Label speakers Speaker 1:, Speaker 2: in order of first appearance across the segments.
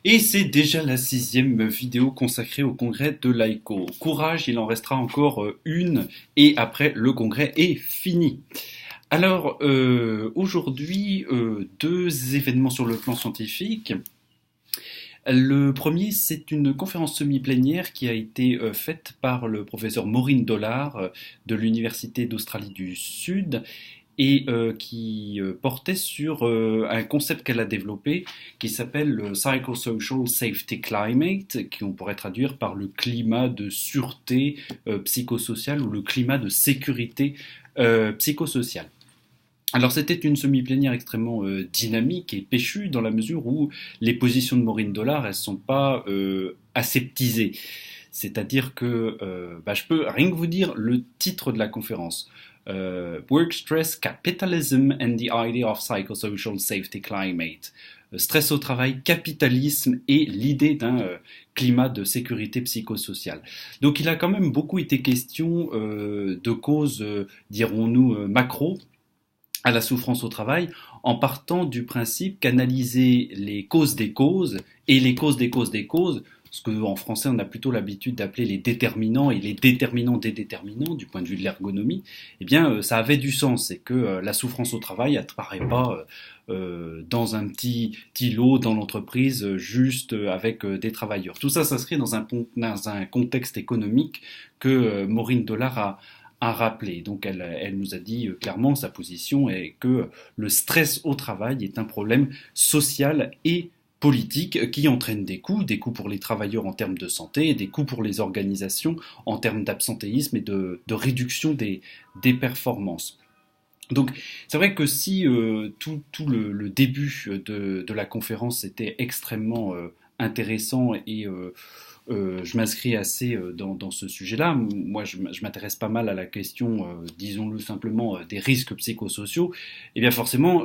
Speaker 1: Et c'est déjà la 6e vidéo consacrée au congrès de l'AICO. Courage, il en restera encore une et après le congrès est fini. Alors aujourd'hui, deux événements sur le plan scientifique. Le premier, c'est une conférence semi-plénière qui a été faite par le professeur Maureen Dollard de l'Université d'Australie du Sud et qui portait sur un concept qu'elle a développé qui s'appelle le Psychosocial Safety Climate, qu'on pourrait traduire par le climat de sûreté psychosociale ou le climat de sécurité psychosociale. Alors c'était une semi-plénière extrêmement dynamique et péchue dans la mesure où les positions de Maureen Dollard elles sont pas aseptisées. C'est-à-dire que je peux rien que vous dire le titre de la conférence. Work Stress, Capitalism and the Idea of Psychosocial Safety Climate. Stress au travail, capitalisme et l'idée d'un climat de sécurité psychosociale. Donc il a quand même beaucoup été question de causes, dirons-nous, macro, à la souffrance au travail, en partant du principe qu'analyser les causes des causes et les causes des causes des causes, ce qu'en français on a plutôt l'habitude d'appeler les déterminants et les déterminants des déterminants du point de vue de l'ergonomie, eh bien ça avait du sens et que la souffrance au travail n'apparaît pas dans un petit îlot dans l'entreprise juste avec des travailleurs. Tout ça s'inscrit dans un contexte économique que Maureen Dollard a rappelé. Donc elle nous a dit clairement sa position est que le stress au travail est un problème social et politique qui entraîne des coûts pour les travailleurs en termes de santé, et des coûts pour les organisations en termes d'absentéisme et de réduction des performances. Donc c'est vrai que si tout le début de la conférence était extrêmement intéressant et je m'inscris assez dans ce sujet-là. Moi, je m'intéresse pas mal à la question, disons-le simplement, des risques psychosociaux. Et bien forcément,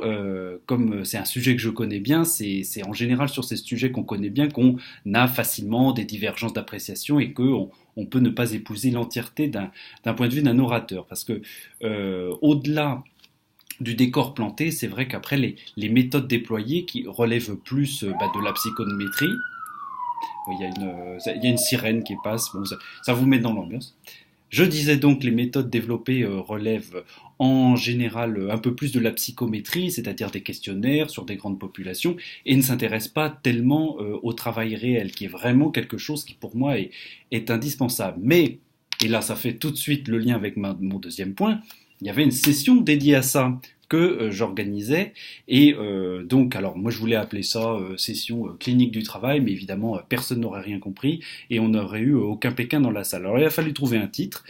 Speaker 1: comme c'est un sujet que je connais bien, c'est en général sur ces sujets qu'on connaît bien qu'on a facilement des divergences d'appréciation et qu'on on peut ne pas épouser l'entièreté d'un point de vue d'un orateur. Parce que au-delà du décor planté, c'est vrai qu'après les méthodes déployées qui relèvent plus de la psychométrie, il y a une sirène qui passe, bon, ça vous met dans l'ambiance. Je disais donc que les méthodes développées relèvent en général un peu plus de la psychométrie, c'est-à-dire des questionnaires sur des grandes populations, et ne s'intéressent pas tellement au travail réel, qui est vraiment quelque chose qui pour moi est indispensable. Mais, et là ça fait tout de suite le lien avec mon deuxième point, il y avait une session dédiée à ça que j'organisais et donc alors moi je voulais appeler ça session clinique du travail mais évidemment personne n'aurait rien compris et on n'aurait eu aucun Pékin dans la salle. Alors il a fallu trouver un titre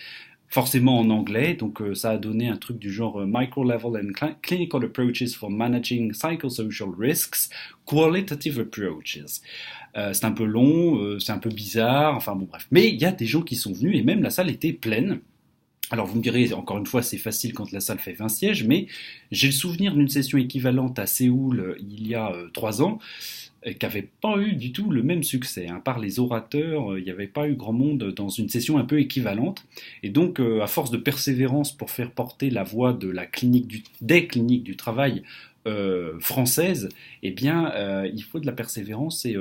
Speaker 1: forcément en anglais, donc ça a donné un truc du genre Micro-Level and Clinical Approaches for Managing Psychosocial Risks, Qualitative Approaches. C'est un peu long, c'est un peu bizarre, enfin bon bref. Mais il y a des gens qui sont venus et même la salle était pleine. Alors vous me direz, encore une fois, c'est facile quand la salle fait 20 sièges, mais j'ai le souvenir d'une session équivalente à Séoul il y a 3 ans, qui n'avait pas eu du tout le même succès. Hein. Par les orateurs, il n'y avait pas eu grand monde dans une session un peu équivalente. Et donc, à force de persévérance pour faire porter la voix de des cliniques du travail françaises, eh bien, il faut de la persévérance et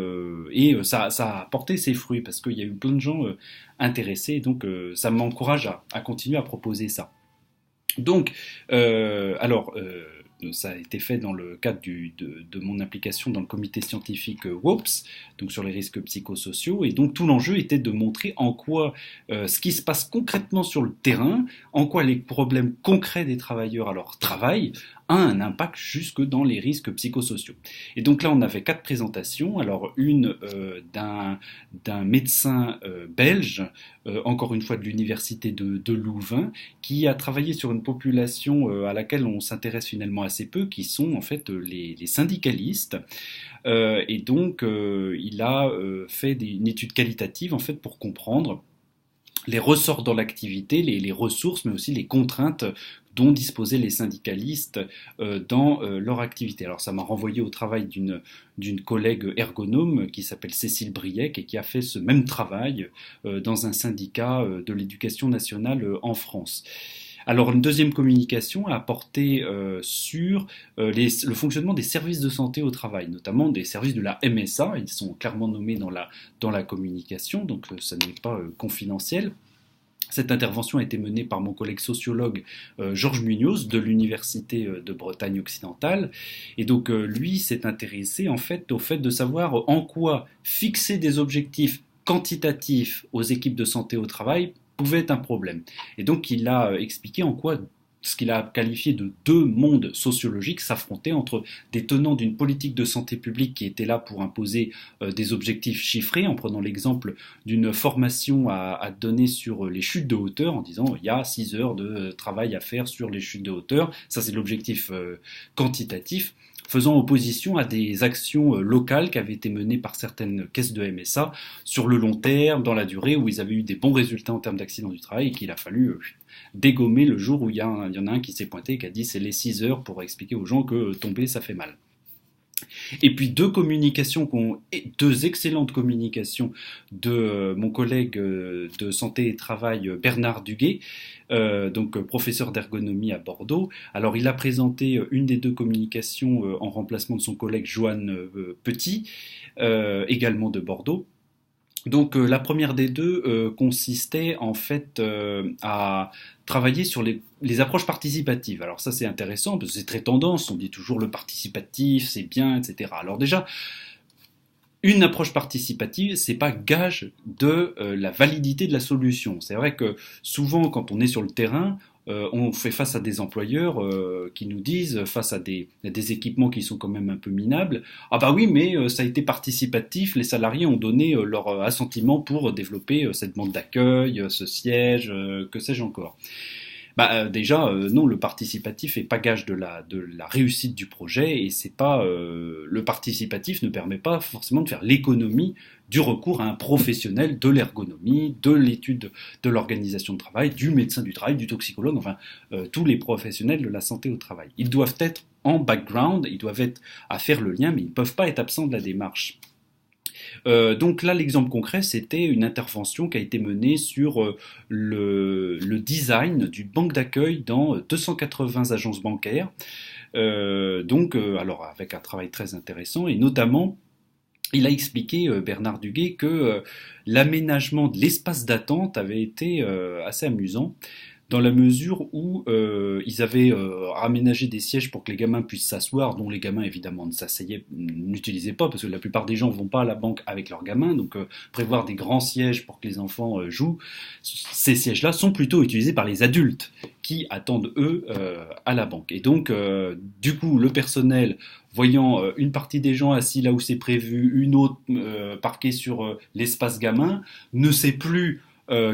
Speaker 1: ça a porté ses fruits parce qu'il y a eu plein de gens intéressés. Donc, ça m'encourage à continuer à proposer ça. Donc, ça a été fait dans le cadre de mon implication dans le comité scientifique WOPS, donc sur les risques psychosociaux, et donc tout l'enjeu était de montrer en quoi ce qui se passe concrètement sur le terrain, en quoi les problèmes concrets des travailleurs à leur travail a un impact jusque dans les risques psychosociaux. Et donc là, on avait 4 présentations. Alors une d'un médecin belge, encore une fois de l'université de Louvain, qui a travaillé sur une population à laquelle on s'intéresse finalement assez peu, qui sont en fait les syndicalistes. Et donc, il a fait une étude qualitative en fait pour comprendre les ressorts dans l'activité, les ressources, mais aussi les contraintes dont disposaient les syndicalistes dans leur activité. Alors ça m'a renvoyé au travail d'une collègue ergonome qui s'appelle Cécile Briec et qui a fait ce même travail dans un syndicat de l'éducation nationale en France. Alors une deuxième communication a porté sur le fonctionnement des services de santé au travail, notamment des services de la MSA. Ils sont clairement nommés dans la communication, donc ça n'est pas confidentiel. Cette intervention a été menée par mon collègue sociologue Georges Munoz de l'Université de Bretagne occidentale. Et donc lui s'est intéressé en fait au fait de savoir en quoi fixer des objectifs quantitatifs aux équipes de santé au travail pouvait être un problème. Et donc il a expliqué en quoi ce qu'il a qualifié de deux mondes sociologiques s'affrontaient entre des tenants d'une politique de santé publique qui était là pour imposer des objectifs chiffrés, en prenant l'exemple d'une formation à donner sur les chutes de hauteur, en disant il y a 6 heures de travail à faire sur les chutes de hauteur, ça c'est l'objectif quantitatif, faisant opposition à des actions locales qui avaient été menées par certaines caisses de MSA sur le long terme, dans la durée, où ils avaient eu des bons résultats en termes d'accidents du travail et qu'il a fallu dégommer le jour où il y en a un qui s'est pointé et qui a dit c'est les 6 heures pour expliquer aux gens que tomber ça fait mal. Et puis deux excellentes communications de mon collègue de santé et travail Bernard Duguet, donc professeur d'ergonomie à Bordeaux. Alors il a présenté une des deux communications en remplacement de son collègue Joanne Petit, également de Bordeaux. Donc la première des deux consistait en fait à travailler sur les approches participatives. Alors ça c'est intéressant parce que c'est très tendance, on dit toujours le participatif c'est bien, etc. Alors déjà, une approche participative, c'est pas gage de la validité de la solution. C'est vrai que souvent quand on est sur le terrain, on fait face à des employeurs qui nous disent, face à des équipements qui sont quand même un peu minables, ah bah oui, mais ça a été participatif, les salariés ont donné leur assentiment pour développer cette bande d'accueil, ce siège, que sais-je encore. Bah déjà non, le participatif est pas gage de la réussite du projet et c'est pas le participatif ne permet pas forcément de faire l'économie du recours à un professionnel de l'ergonomie, de l'étude de l'organisation de travail, du médecin du travail, du toxicologue, enfin tous les professionnels de la santé au travail. Ils doivent être en background, ils doivent être à faire le lien, mais ils ne peuvent pas être absents de la démarche. Donc là, l'exemple concret, c'était une intervention qui a été menée sur le design d'une banque d'accueil dans 280 agences bancaires. Alors avec un travail très intéressant et notamment, il a expliqué, Bernard Duguet, que l'aménagement de l'espace d'attente avait été assez amusant dans la mesure où ils avaient aménagé des sièges pour que les gamins puissent s'asseoir, dont les gamins évidemment n'utilisaient pas, parce que la plupart des gens ne vont pas à la banque avec leurs gamins, donc prévoir des grands sièges pour que les enfants jouent, ces sièges-là sont plutôt utilisés par les adultes qui attendent eux à la banque. Et donc du coup le personnel voyant une partie des gens assis là où c'est prévu, une autre parquée sur l'espace gamin, ne sait plus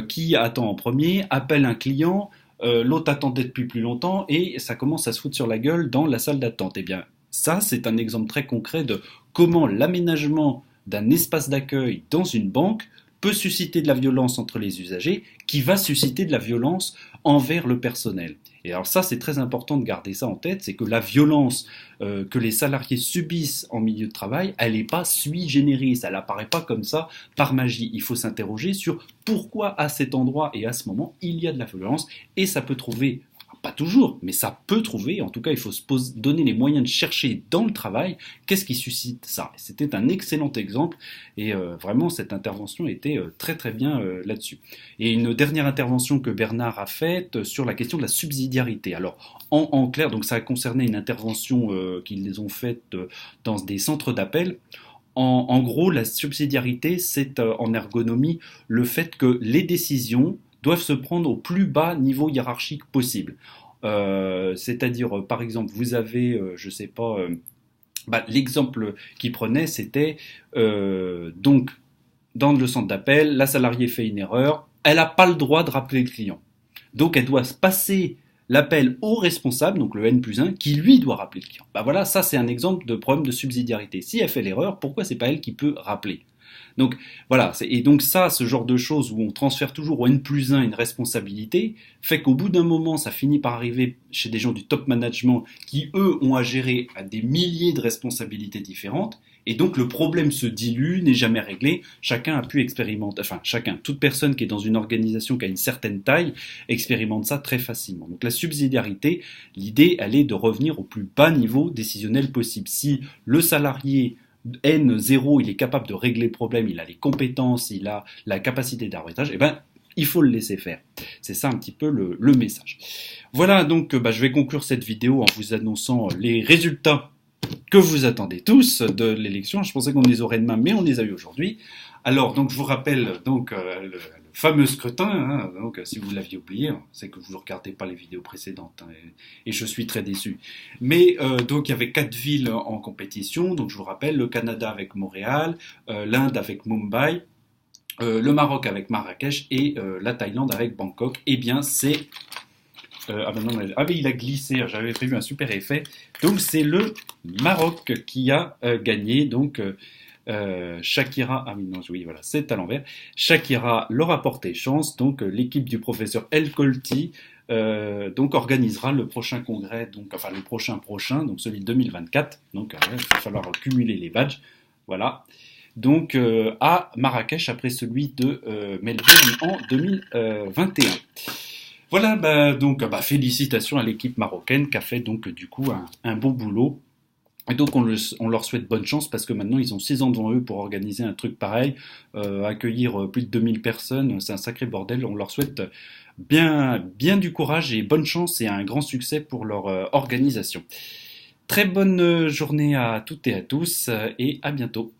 Speaker 1: qui attend en premier, appelle un client, l'autre attendait depuis plus longtemps et ça commence à se foutre sur la gueule dans la salle d'attente. Eh bien, ça, c'est un exemple très concret de comment l'aménagement d'un espace d'accueil dans une banque peut susciter de la violence entre les usagers, qui va susciter de la violence envers le personnel. Et alors ça, c'est très important de garder ça en tête, c'est que la violence que les salariés subissent en milieu de travail, elle n'est pas sui generis, elle n'apparaît pas comme ça par magie. Il faut s'interroger sur pourquoi à cet endroit et à ce moment, il y a de la violence, et ça peut trouver, pas toujours, mais ça peut trouver, en tout cas il faut donner les moyens de chercher dans le travail qu'est-ce qui suscite ça. C'était un excellent exemple et vraiment cette intervention était très très bien là-dessus. Et une dernière intervention que Bernard a faite sur la question de la subsidiarité. Alors en clair, donc ça a concerné une intervention qu'ils ont faite dans des centres d'appel. En gros, la subsidiarité, c'est en ergonomie le fait que les décisions doivent se prendre au plus bas niveau hiérarchique possible. C'est-à-dire, par exemple, vous avez, je sais pas, l'exemple qu'il prenait, c'était donc dans le centre d'appel, la salariée fait une erreur, elle n'a pas le droit de rappeler le client. Donc elle doit passer l'appel au responsable, donc le N+1, qui lui doit rappeler le client. Voilà, ça c'est un exemple de problème de subsidiarité. Si elle fait l'erreur, pourquoi c'est pas elle qui peut rappeler ? Donc voilà, et donc ça, ce genre de choses où on transfère toujours au N+1 une responsabilité, fait qu'au bout d'un moment, ça finit par arriver chez des gens du top management qui, eux, ont à gérer à des milliers de responsabilités différentes, et donc le problème se dilue, n'est jamais réglé, chacun a pu expérimenter, enfin chacun, toute personne qui est dans une organisation qui a une certaine taille, expérimente ça très facilement. Donc la subsidiarité, l'idée, elle est de revenir au plus bas niveau décisionnel possible. Si le salarié N0, il est capable de régler le problème, il a les compétences, il a la capacité d'arbitrage, et ben il faut le laisser faire. C'est ça un petit peu le message. Voilà, donc je vais conclure cette vidéo en vous annonçant les résultats que vous attendez tous de l'élection. Je pensais qu'on les aurait demain, mais on les a eu aujourd'hui. Alors, donc, je vous rappelle donc le fameux scrutin. Hein, donc, si vous l'aviez oublié, c'est que vous ne regardez pas les vidéos précédentes, hein, et je suis très déçu. Mais donc, il y avait 4 villes en compétition. Donc, je vous rappelle le Canada avec Montréal, l'Inde avec Mumbai, le Maroc avec Marrakech et la Thaïlande avec Bangkok. Eh bien, c'est mais il a glissé, j'avais prévu un super effet. Donc c'est le Maroc qui a gagné. Donc Shakira, ah oui, non, oui, voilà, c'est à l'envers. Shakira leur a porté chance. Donc l'équipe du professeur El Kolti donc organisera le prochain congrès, donc enfin le prochain, donc celui de 2024. Donc il va falloir cumuler les badges. Voilà. Donc à Marrakech après celui de Melbourne en 2021. Voilà, donc félicitations à l'équipe marocaine qui a fait donc du coup un bon boulot. Et donc on leur souhaite bonne chance parce que maintenant ils ont 6 ans devant eux pour organiser un truc pareil, accueillir plus de 2000 personnes, c'est un sacré bordel. On leur souhaite bien du courage et bonne chance et un grand succès pour leur organisation. Très bonne journée à toutes et à tous et à bientôt.